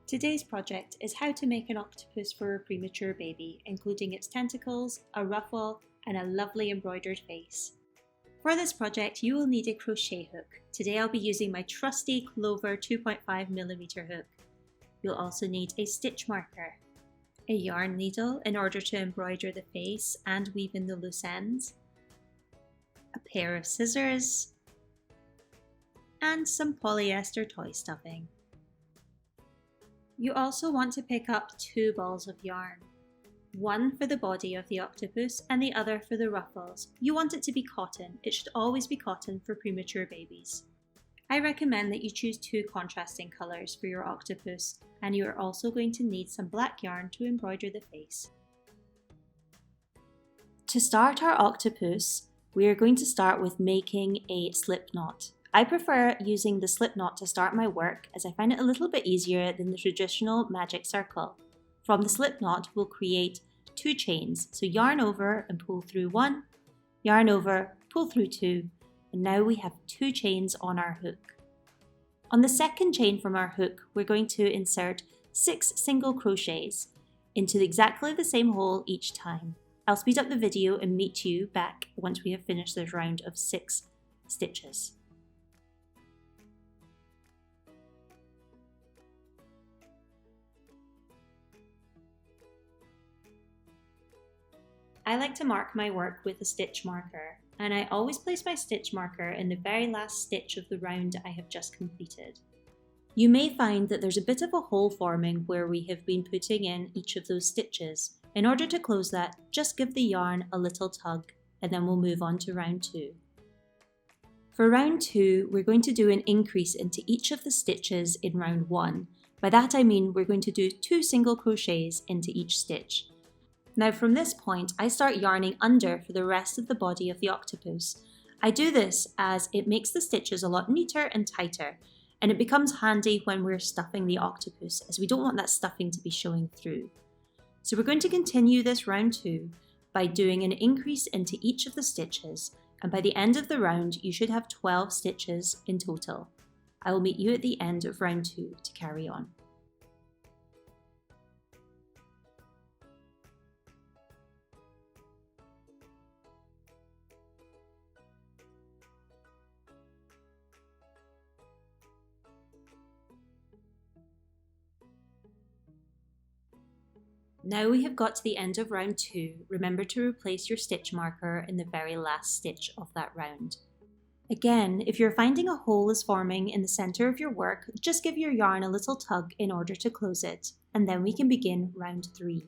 Today's project is how to make an octopus for a premature baby, including its tentacles, a ruffle, and a lovely embroidered face. For this project, you will need a crochet hook. Today I'll be using my trusty Clover 2.5mm hook. You'll also need a stitch marker, a yarn needle in order to embroider the face and weave in the loose ends, a pair of scissors, and some polyester toy stuffing. You also want to pick up 2 balls of yarn, one for the body of the octopus and the other for the ruffles. You want it to be cotton. It should always be cotton for premature babies. I recommend that you choose 2 contrasting colours for your octopus, and you are also going to need some black yarn to embroider the face. To start our octopus, we are going to start with making a slip knot. I prefer using the slip knot to start my work as I find it a little bit easier than the traditional magic circle. From the slip knot, we'll create 2 chains. So yarn over and pull through 1, yarn over, pull through 2, and now we have 2 chains on our hook. On the second chain from our hook, we're going to insert 6 single crochets into exactly the same hole each time. I'll speed up the video and meet you back once we have finished this round of 6 stitches. I like to mark my work with a stitch marker, and I always place my stitch marker in the very last stitch of the round I have just completed. You may find that there's a bit of a hole forming where we have been putting in each of those stitches. In order to close that, just give the yarn a little tug, and then we'll move on to round 2. For round 2, we're going to do an increase into each of the stitches in round 1. By that I mean we're going to do 2 single crochets into each stitch. Now from this point, I start yarning under for the rest of the body of the octopus. I do this as it makes the stitches a lot neater and tighter, and it becomes handy when we're stuffing the octopus, as we don't want that stuffing to be showing through. So we're going to continue this round 2 by doing an increase into each of the stitches, and by the end of the round you should have 12 stitches in total. I will meet you at the end of round 2 to carry on. Now we have got to the end of round 2, remember to replace your stitch marker in the very last stitch of that round. Again, if you're finding a hole is forming in the centre of your work, just give your yarn a little tug in order to close it, and then we can begin round 3.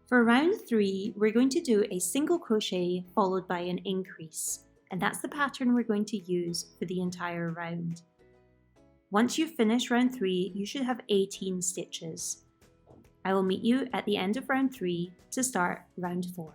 For round 3, we're going to do a single crochet followed by an increase, and that's the pattern we're going to use for the entire round. Once you've finished round 3, you should have 18 stitches. I will meet you at the end of round 3 to start round 4.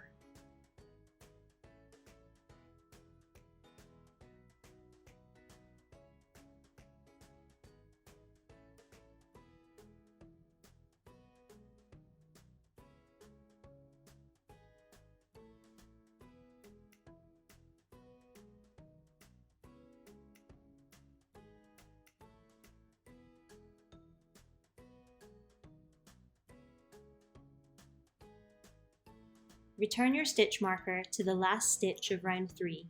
Return your stitch marker to the last stitch of round 3.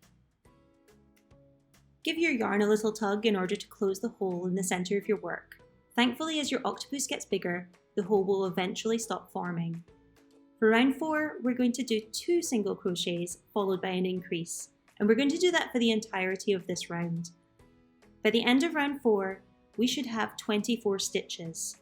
Give your yarn a little tug in order to close the hole in the centre of your work. Thankfully, as your octopus gets bigger, the hole will eventually stop forming. For round 4, we're going to do 2 single crochets followed by an increase, and we're going to do that for the entirety of this round. By the end of round 4, we should have 24 stitches.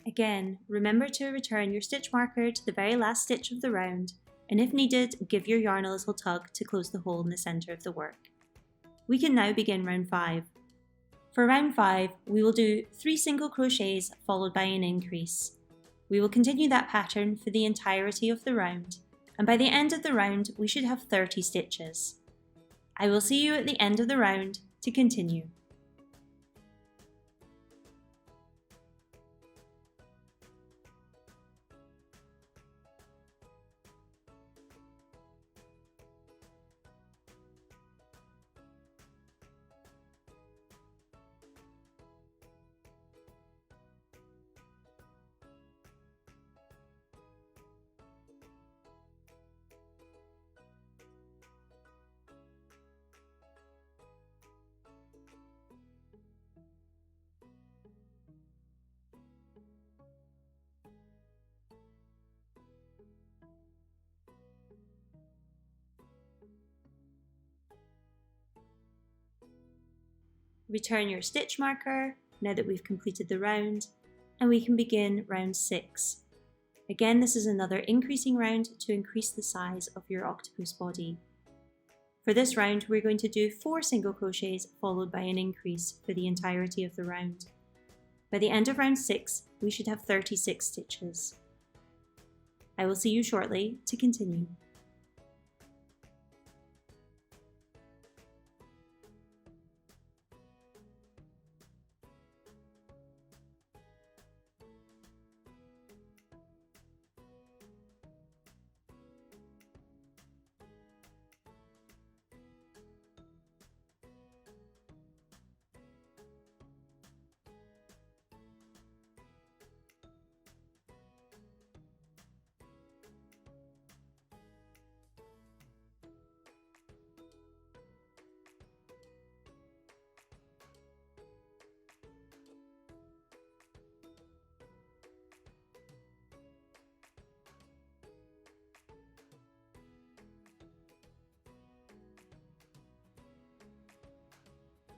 Again, remember to return your stitch marker to the very last stitch of the round, and if needed, give your yarn a little tug to close the hole in the centre of the work. We can now begin round 5. For round 5, we will do 3 single crochets followed by an increase. We will continue that pattern for the entirety of the round, and by the end of the round we should have 30 stitches. I will see you at the end of the round to continue. Return your stitch marker now that we've completed the round, and we can begin round 6. Again, this is another increasing round to increase the size of your octopus body. For this round, we're going to do 4 single crochets followed by an increase for the entirety of the round. By the end of round 6, we should have 36 stitches. I will see you shortly to continue.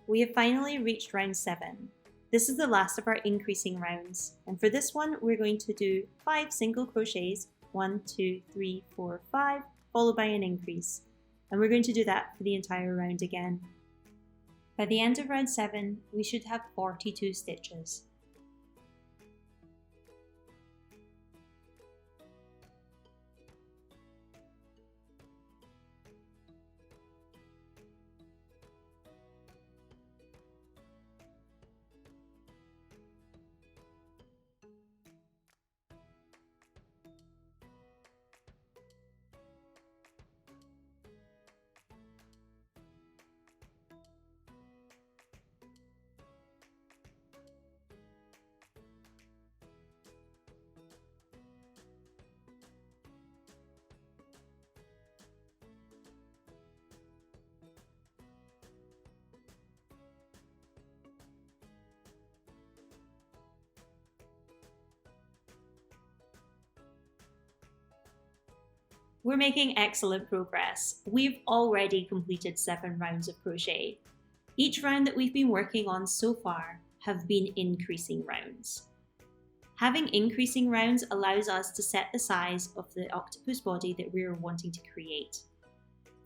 We have finally reached round 7. This is the last of our increasing rounds, and for this one we're going to do 5 single crochets, 1, 2, 3, 4, 5, followed by an increase, and we're going to do that for the entire round again. By the end of round 7, we should have 42 stitches. We're making excellent progress. We've already completed 7 rounds of crochet. Each round that we've been working on so far have been increasing rounds. Having increasing rounds allows us to set the size of the octopus body that we're wanting to create.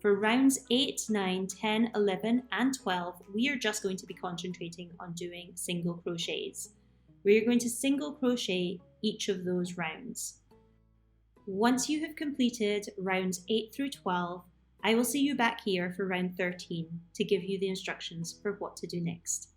For rounds 8, 9, 10, 11 and 12, we are just going to be concentrating on doing single crochets. We're going to single crochet each of those rounds. Once you have completed rounds 8 through 12, I will see you back here for round 13 to give you the instructions for what to do next.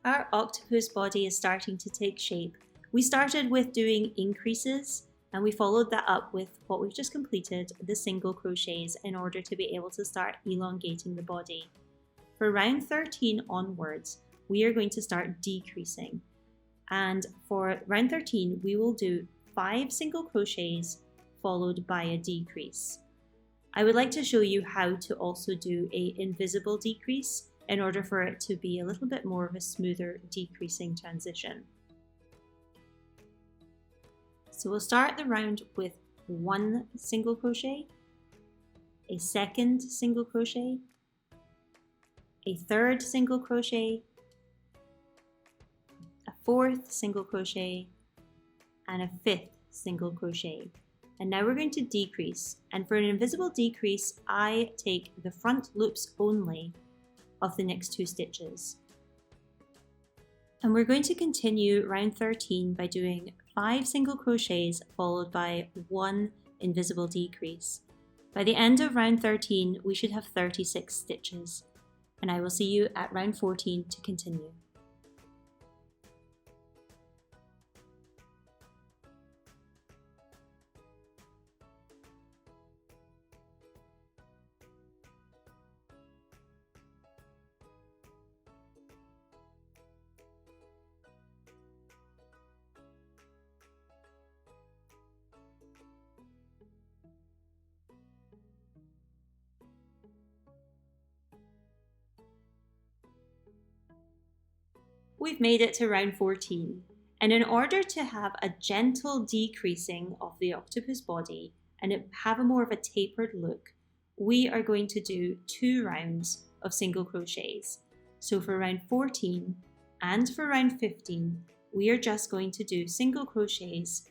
Our octopus body is starting to take shape. We started with doing increases and we followed that up with what we've just completed, the single crochets, in order to be able to start elongating the body. For round 13 onwards, we are going to start decreasing. And for round 13, we will do 5 single crochets followed by a decrease. I would like to show you how to also do an invisible decrease in order for it to be a little bit more of a smoother decreasing transition. So we'll start the round with 1 single crochet, a second single crochet, a third single crochet, a fourth single crochet, and a fifth single crochet. And now we're going to decrease, and for an invisible decrease I take the front loops only of the next 2 stitches. And we're going to continue round 13 by doing 5 single crochets followed by 1 invisible decrease. By the end of round 13 we should have 36 stitches, and I will see you at round 14 to continue. We've made it to round 14, and in order to have a gentle decreasing of the octopus body and have a more of a tapered look, we are going to do 2 rounds of single crochets. So for round 14 and for round 15, we are just going to do single crochets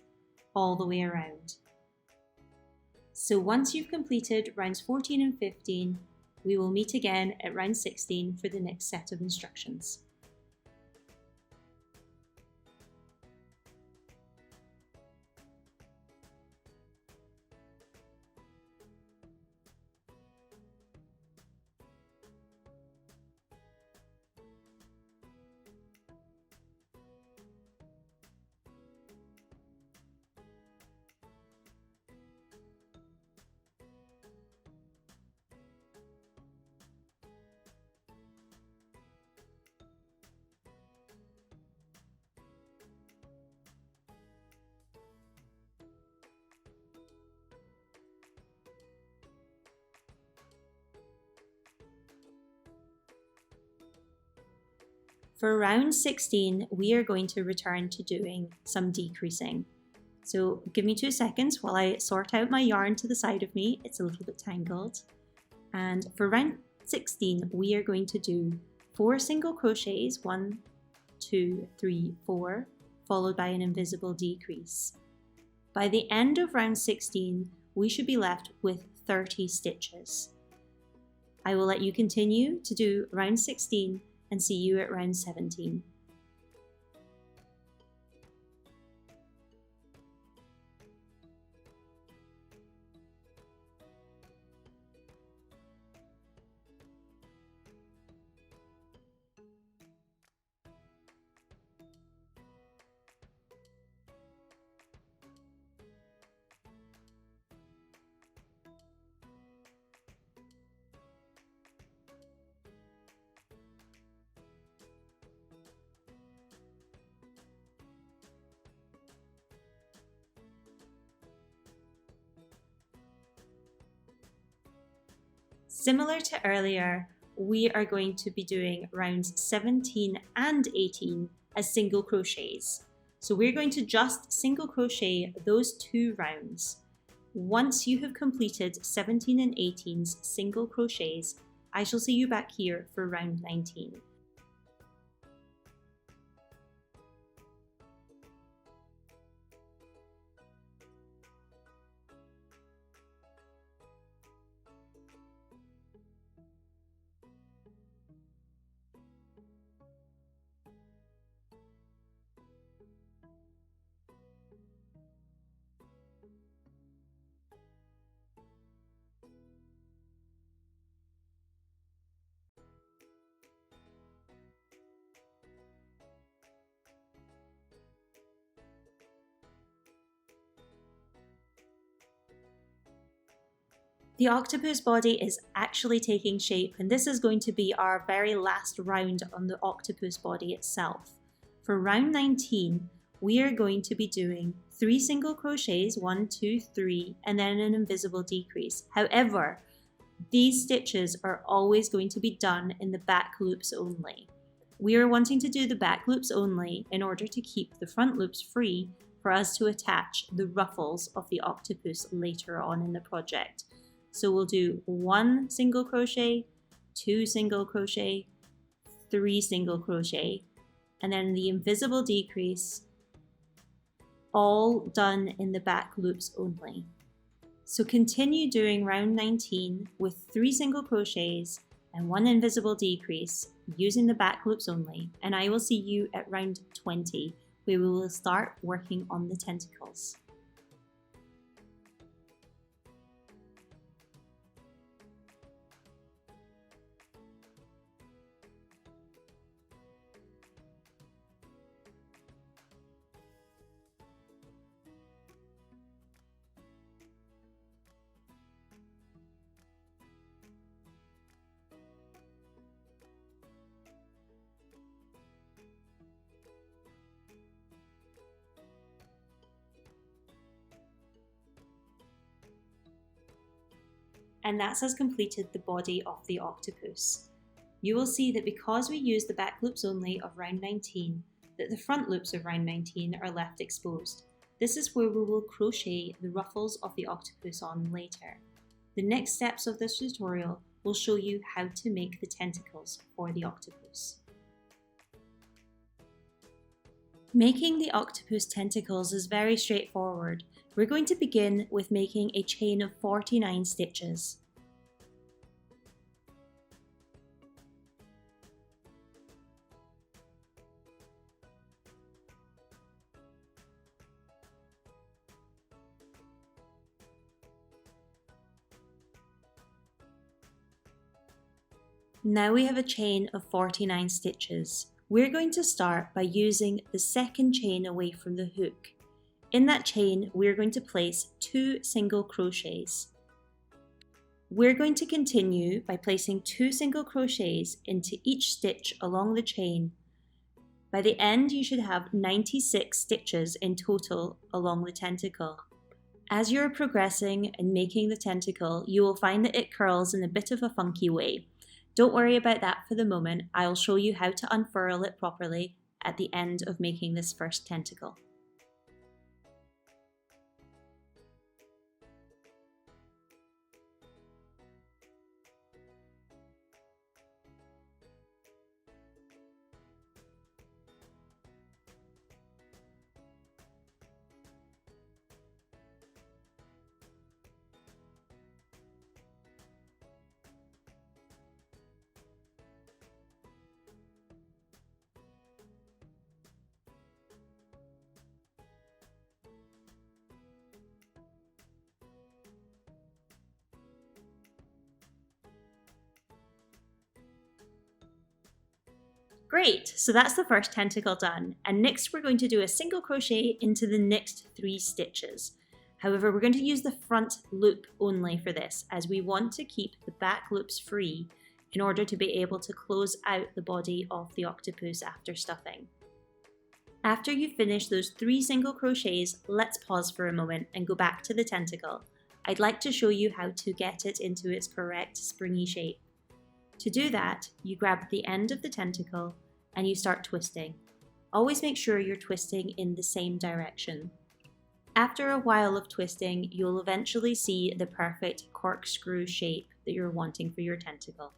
all the way around. So once you've completed rounds 14 and 15, we will meet again at round 16 for the next set of instructions. For round 16, we are going to return to doing some decreasing. So give me 2 seconds while I sort out my yarn to the side of me. It's a little bit tangled. And for round 16, we are going to do 4 single crochets, 1, 2, 3, 4, followed by an invisible decrease. By the end of round 16, we should be left with 30 stitches. I will let you continue to do round 16 and see you at round 17. Similar to earlier, we are going to be doing rounds 17 and 18 as single crochets. So we're going to just single crochet those 2 rounds. Once you have completed 17 and 18's single crochets, I shall see you back here for round 19. The octopus body is actually taking shape, and this is going to be our very last round on the octopus body itself. For round 19, we are going to be doing 3 single crochets, 1, 2, 3, and then an invisible decrease. However, these stitches are always going to be done in the back loops only. We are wanting to do the back loops only in order to keep the front loops free for us to attach the ruffles of the octopus later on in the project. So we'll do 1 single crochet, 2 single crochet, 3 single crochet, and then the invisible decrease, all done in the back loops only. So continue doing round 19 with 3 single crochets and 1 invisible decrease using the back loops only, and I will see you at round 20 where we will start working on the tentacles. And that has completed the body of the octopus. You will see that because we use the back loops only of round 19, that the front loops of round 19 are left exposed. This is where we will crochet the ruffles of the octopus on later. The next steps of this tutorial will show you how to make the tentacles for the octopus. Making the octopus tentacles is very straightforward. We're going to begin with making a chain of 49 stitches. Now we have a chain of 49 stitches. We're going to start by using the second chain away from the hook. In that chain, we're going to place 2 single crochets. We're going to continue by placing 2 single crochets into each stitch along the chain. By the end, you should have 96 stitches in total along the tentacle. As you're progressing and making the tentacle, you will find that it curls in a bit of a funky way. Don't worry about that for the moment. I'll show you how to unfurl it properly at the end of making this first tentacle. Great, so that's the first tentacle done, and next we're going to do a single crochet into the next 3 stitches. However, we're going to use the front loop only for this, as we want to keep the back loops free in order to be able to close out the body of the octopus after stuffing. After you finish those 3 single crochets, let's pause for a moment and go back to the tentacle. I'd like to show you how to get it into its correct springy shape. To do that, you grab the end of the tentacle and you start twisting. Always make sure you're twisting in the same direction. After a while of twisting, you'll eventually see the perfect corkscrew shape that you're wanting for your tentacle.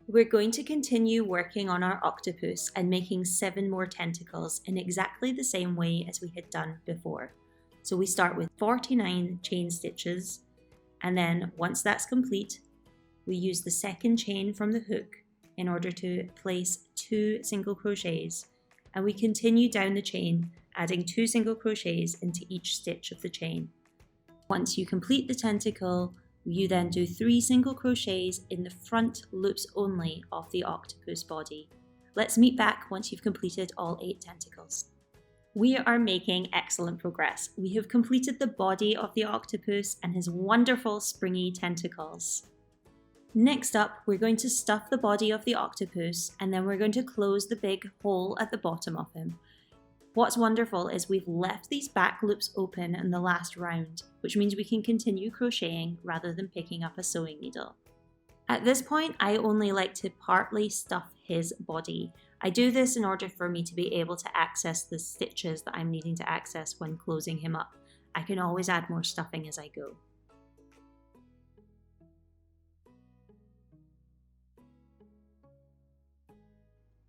We're going to continue working on our octopus and making 7 more tentacles in exactly the same way as we had done before. So we start with 49 chain stitches, and then once that's complete, we use the second chain from the hook in order to place 2 single crochets, and we continue down the chain, adding 2 single crochets into each stitch of the chain. Once you complete the tentacle, you then do 3 single crochets in the front loops only of the octopus body. Let's meet back once you've completed all 8 tentacles. We are making excellent progress. We have completed the body of the octopus and his wonderful springy tentacles. Next up, we're going to stuff the body of the octopus and then we're going to close the big hole at the bottom of him. What's wonderful is we've left these back loops open in the last round, which means we can continue crocheting rather than picking up a sewing needle. At this point, I only like to partly stuff his body. I do this in order for me to be able to access the stitches that I'm needing to access when closing him up. I can always add more stuffing as I go.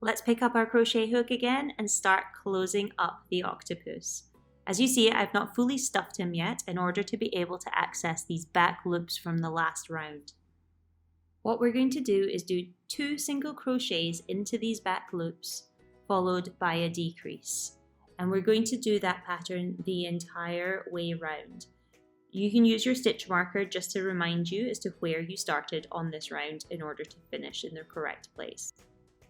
Let's pick up our crochet hook again and start closing up the octopus. As you see, I've not fully stuffed him yet in order to be able to access these back loops from the last round. What we're going to do is do 2 single crochets into these back loops, followed by a decrease. And we're going to do that pattern the entire way round. You can use your stitch marker just to remind you as to where you started on this round in order to finish in the correct place.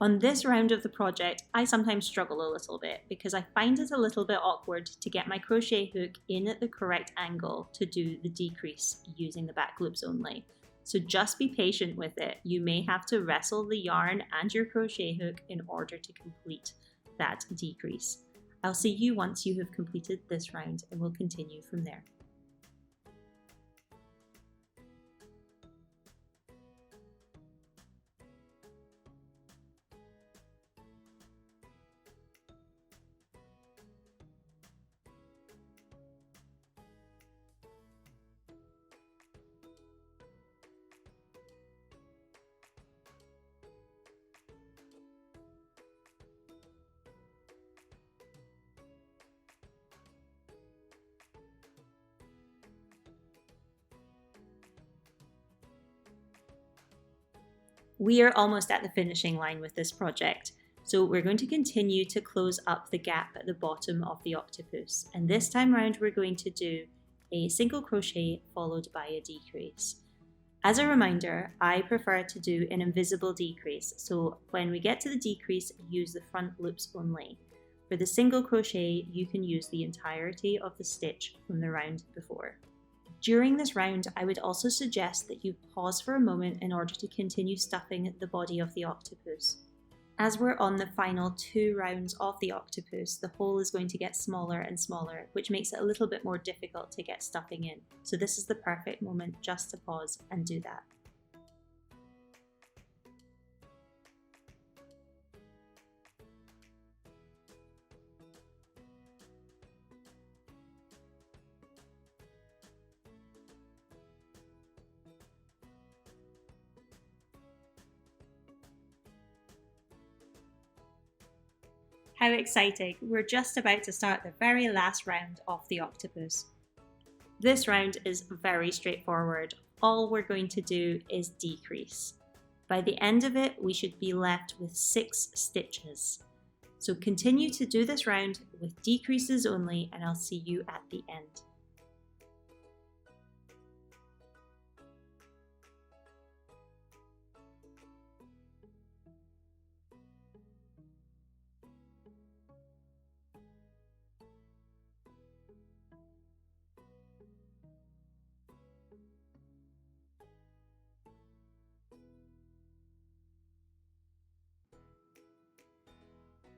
On this round of the project, I sometimes struggle a little bit because I find it a little bit awkward to get my crochet hook in at the correct angle to do the decrease using the back loops only. So just be patient with it. You may have to wrestle the yarn and your crochet hook in order to complete that decrease. I'll see you once you have completed this round and we'll continue from there. We are almost at the finishing line with this project, so we're going to continue to close up the gap at the bottom of the octopus, and this time round we're going to do a single crochet followed by a decrease. As a reminder, I prefer to do an invisible decrease, so when we get to the decrease, use the front loops only. For the single crochet, you can use the entirety of the stitch from the round before. During this round, I would also suggest that you pause for a moment in order to continue stuffing the body of the octopus. As we're on the final 2 rounds of the octopus, the hole is going to get smaller and smaller, which makes it a little bit more difficult to get stuffing in. So this is the perfect moment just to pause and do that. How exciting! We're just about to start the very last round of the octopus. This round is very straightforward. All we're going to do is decrease. By the end of it, we should be left with 6 stitches. So continue to do this round with decreases only, and I'll see you at the end.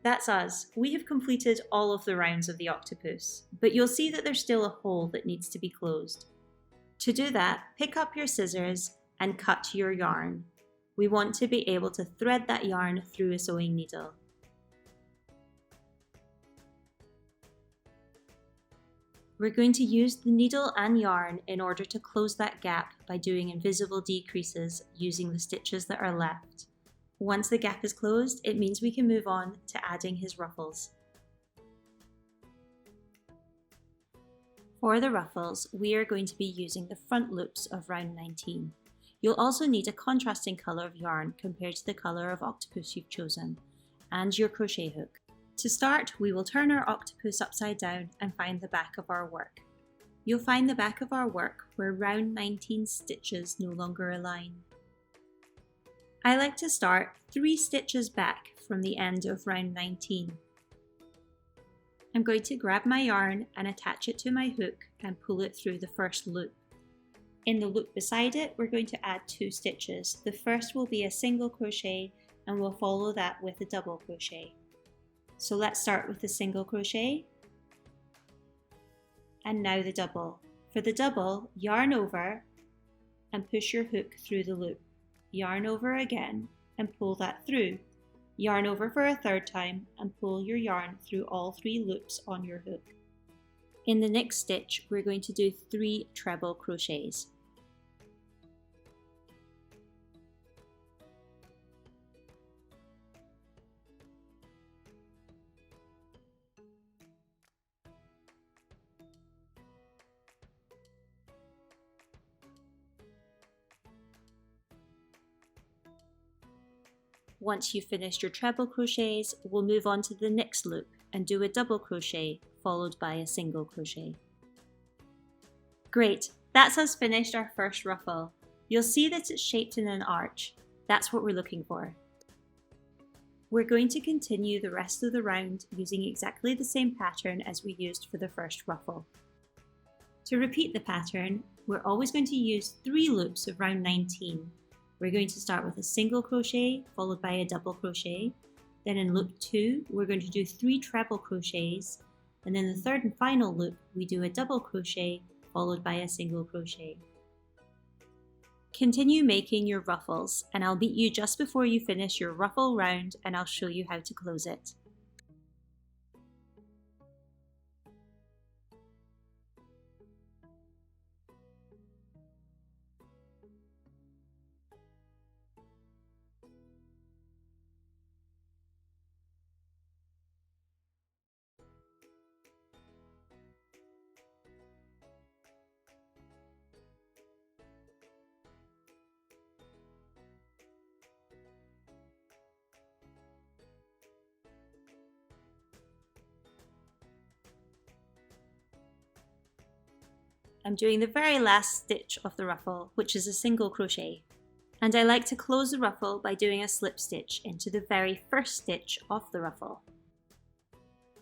That's us. We have completed all of the rounds of the octopus, but you'll see that there's still a hole that needs to be closed. To do that, pick up your scissors and cut your yarn. We want to be able to thread that yarn through a sewing needle. We're going to use the needle and yarn in order to close that gap by doing invisible decreases using the stitches that are left. Once the gap is closed, it means we can move on to adding his ruffles. For the ruffles, we are going to be using the front loops of round 19. You'll also need a contrasting colour of yarn compared to the colour of octopus you've chosen, and your crochet hook. To start, we will turn our octopus upside down and find the back of our work. You'll find the back of our work where round 19 stitches no longer align. I like to start 3 stitches back from the end of round 19. I'm going to grab my yarn and attach it to my hook and pull it through the first loop. In the loop beside it, we're going to add 2 stitches. The first will be a single crochet and we'll follow that with a double crochet. So let's start with the single crochet and now the double. For the double, yarn over and push your hook through the loop. Yarn over again and pull that through. Yarn over for a third time and pull your yarn through all 3 loops on your hook. In the next stitch, we're going to do 3 treble crochets. Once you've finished your treble crochets, we'll move on to the next loop and do a double crochet followed by a single crochet. Great, that's us finished our first ruffle. You'll see that it's shaped in an arch. That's what we're looking for. We're going to continue the rest of the round using exactly the same pattern as we used for the first ruffle. To repeat the pattern, we're always going to use 3 loops of round 19. We're going to start with a single crochet followed by a double crochet. Then in loop 2, we're going to do 3 treble crochets. And in the third and final loop, we do a double crochet followed by a single crochet. Continue making your ruffles and I'll meet you just before you finish your ruffle round and I'll show you how to close it. I'm doing the very last stitch of the ruffle, which is a single crochet. And I like to close the ruffle by doing a slip stitch into the very first stitch of the ruffle.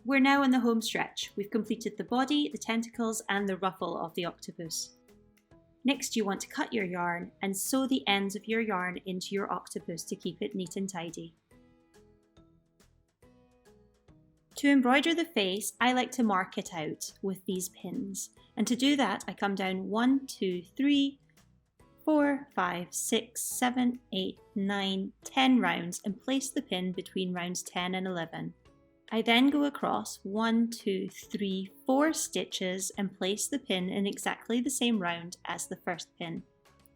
We're now in the home stretch. We've completed the body, the tentacles and the ruffle of the octopus. Next you want to cut your yarn and sew the ends of your yarn into your octopus to keep it neat and tidy. To embroider the face, I like to mark it out with these pins. And to do that, I come down 1, 2, 3, 4, 5, 6, 7, 8, 9, 10 rounds and place the pin between rounds 10 and 11. I then go across 1, 2, 3, 4 stitches and place the pin in exactly the same round as the first pin.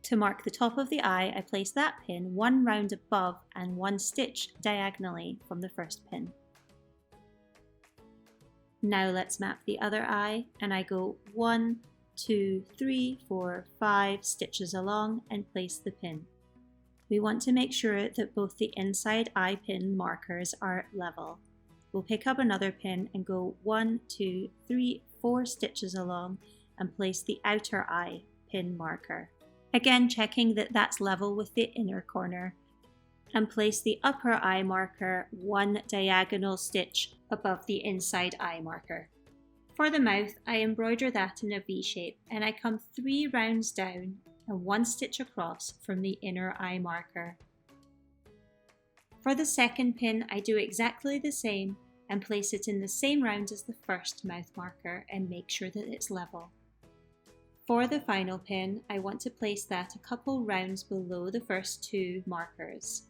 To mark the top of the eye, I place that pin 1 round above and 1 stitch diagonally from the first pin. Now let's map the other eye and I go 1, 2, 3, 4, 5 stitches along and place the pin. We want to make sure that both the inside eye pin markers are level. We'll pick up another pin and go 1, 2, 3, 4 stitches along and place the outer eye pin marker. Again checking that that's level with the inner corner. And place the upper eye marker 1 diagonal stitch above the inside eye marker. For the mouth, I embroider that in a V shape and I come 3 rounds down and 1 stitch across from the inner eye marker. For the second pin, I do exactly the same and place it in the same round as the first mouth marker and make sure that it's level. For the final pin, I want to place that a couple rounds below the first 2 markers.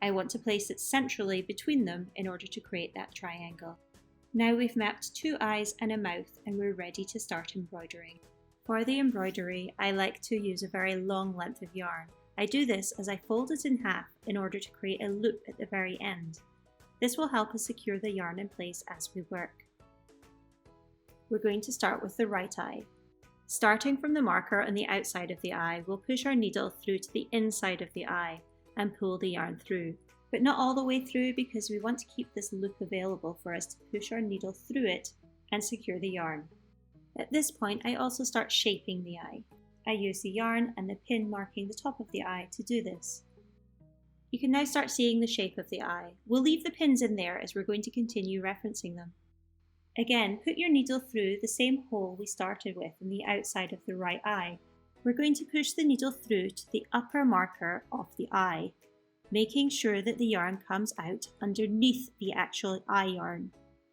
I want to place it centrally between them in order to create that triangle. Now we've mapped 2 eyes and a mouth and we're ready to start embroidering. For the embroidery, I like to use a very long length of yarn. I do this as I fold it in half in order to create a loop at the very end. This will help us secure the yarn in place as we work. We're going to start with the right eye. Starting from the marker on the outside of the eye, we'll push our needle through to the inside of the eye and pull the yarn through, but not all the way through because we want to keep this loop available for us to push our needle through it and secure the yarn. At this point, I also start shaping the eye. I use the yarn and the pin marking the top of the eye to do this. You can now start seeing the shape of the eye. We'll leave the pins in there as we're going to continue referencing them. Again, put your needle through the same hole we started with in the outside of the right eye. We're going to push the needle through to the upper marker of the eye, making sure that the yarn comes out underneath the actual eye yarn.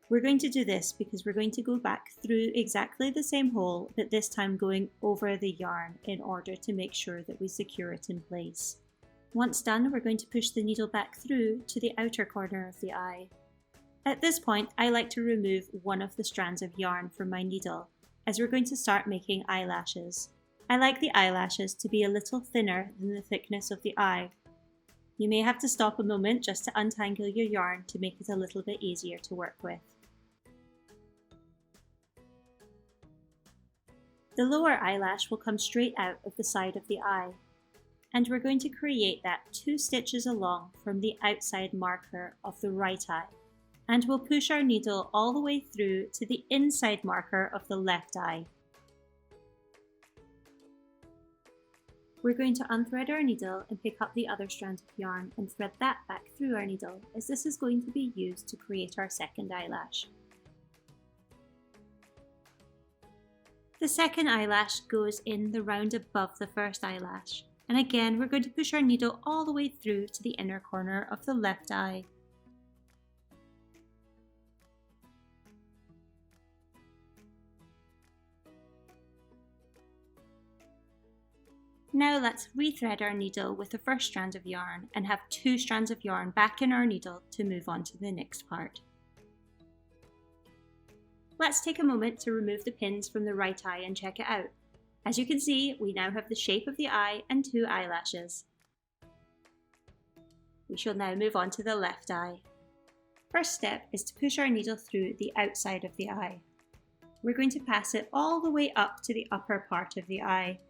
We're going to do this because we're going to go back through exactly the same hole, but this time going over the yarn in order to make sure that we secure it in place. Once done, we're going to push the needle back through to the outer corner of the eye. At this point, I like to remove one of the strands of yarn from my needle, as we're going to start making eyelashes. I like the eyelashes to be a little thinner than the thickness of the eye. You may have to stop a moment just to untangle your yarn to make it a little bit easier to work with. The lower eyelash will come straight out of the side of the eye, and we're going to create that 2 stitches along from the outside marker of the right eye. And we'll push our needle all the way through to the inside marker of the left eye. We're going to unthread our needle and pick up the other strand of yarn and thread that back through our needle, as this is going to be used to create our second eyelash. The second eyelash goes in the round above the first eyelash, and again we're going to push our needle all the way through to the inner corner of the left eye. Now let's rethread our needle with the first strand of yarn and have 2 strands of yarn back in our needle to move on to the next part. Let's take a moment to remove the pins from the right eye and check it out. As you can see, we now have the shape of the eye and 2 eyelashes. We shall now move on to the left eye. First step is to push our needle through the outside of the eye. We're going to pass it all the way up to the upper part of the eye.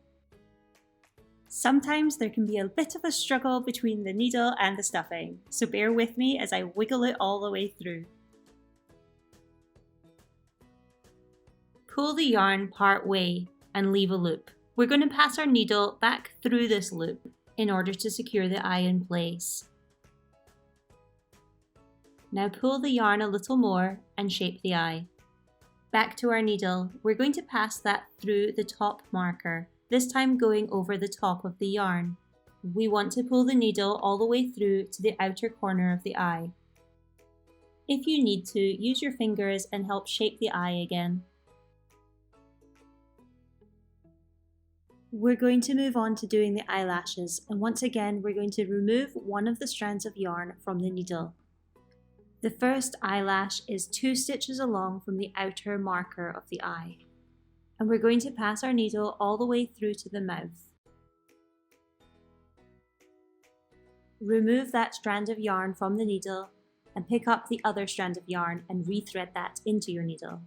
Sometimes there can be a bit of a struggle between the needle and the stuffing, so bear with me as I wiggle it all the way through. Pull the yarn part way and leave a loop. We're going to pass our needle back through this loop in order to secure the eye in place. Now pull the yarn a little more and shape the eye. Back to our needle, we're going to pass that through the top marker, this time going over the top of the yarn. We want to pull the needle all the way through to the outer corner of the eye. If you need to, use your fingers and help shape the eye again. We're going to move on to doing the eyelashes, and once again we're going to remove one of the strands of yarn from the needle. The first eyelash is 2 stitches along from the outer marker of the eye, and we're going to pass our needle all the way through to the mouth. Remove that strand of yarn from the needle and pick up the other strand of yarn and rethread that into your needle.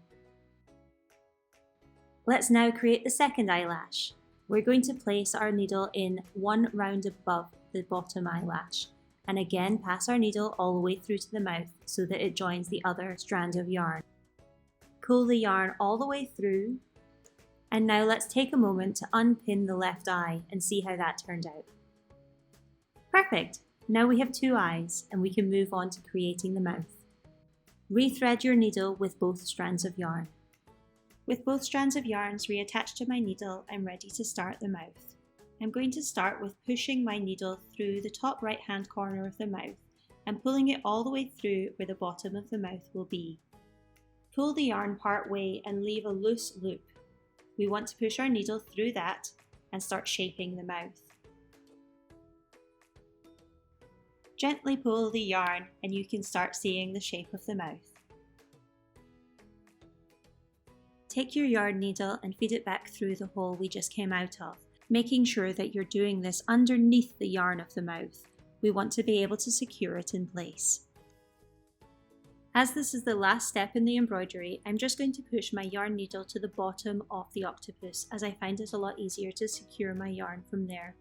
Let's now create the second eyelash. We're going to place our needle in 1 round above the bottom eyelash, and again pass our needle all the way through to the mouth so that it joins the other strand of yarn. Pull the yarn all the way through, and now let's take a moment to unpin the left eye and see how that turned out. Perfect! Now we have 2 eyes and we can move on to creating the mouth. Rethread your needle with both strands of yarn. With both strands of yarns reattached to my needle, I'm ready to start the mouth. I'm going to start with pushing my needle through the top right hand corner of the mouth and pulling it all the way through where the bottom of the mouth will be. Pull the yarn part way and leave a loose loop. We want to push our needle through that and start shaping the mouth. Gently pull the yarn and you can start seeing the shape of the mouth. Take your yarn needle and feed it back through the hole we just came out of, making sure that you're doing this underneath the yarn of the mouth. We want to be able to secure it in place. As this is the last step in the embroidery, I'm just going to push my yarn needle to the bottom of the octopus, as I find it a lot easier to secure my yarn from there.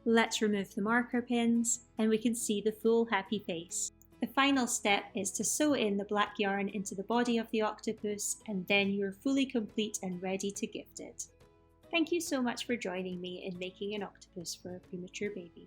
Let's remove the marker pins and we can see the full happy face. The final step is to sew in the black yarn into the body of the octopus, and then you're fully complete and ready to gift it. Thank you so much for joining me in making an octopus for a premature baby.